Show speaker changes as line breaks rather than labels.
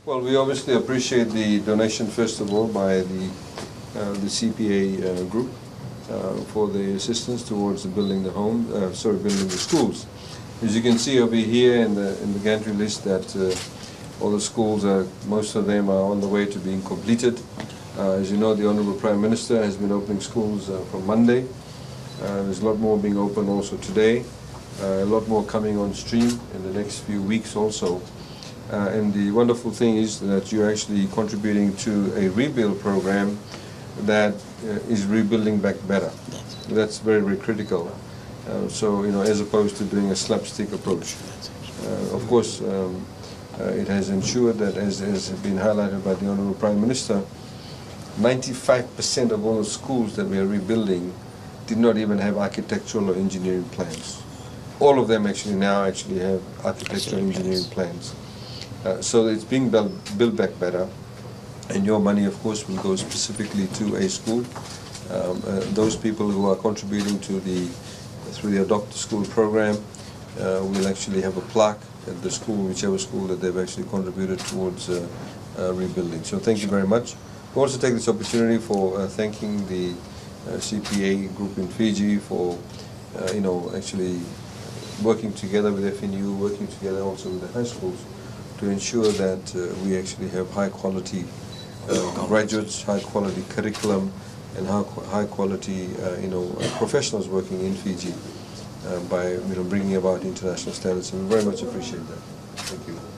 Well, we obviously appreciate the donation, first of all, by the CPA group for the assistance towards building the building the schools. As you can see over here in the gantry list, that all the schools most of them are on the way to being completed. As you know, the Honourable Prime Minister has been opening schools from Monday. There's a lot more being opened also today. A lot more coming on stream in the next few weeks also. And the wonderful thing is that you're actually contributing to a rebuild program that is rebuilding back better. That's very, very critical. So, as opposed to doing a slapstick approach. Of course, it has ensured that, as has been highlighted by the Honourable Prime Minister, 95% of all the schools that we are rebuilding did not even have architectural or engineering plans. All of them now have architectural and engineering plans. So it's being built back better, and your money, of course, will go specifically to a school. Those people who are contributing to through the Adopt a School program will actually have a plaque at the school, whichever school that they've actually contributed towards rebuilding. So thank you very much. We also take this opportunity for thanking the CPA group in Fiji for actually working together with FNU, working together also with the high schools, to ensure that we actually have high quality graduates, high quality curriculum, and high quality professionals working in Fiji by bringing about international standards. And we very much appreciate that. Thank you.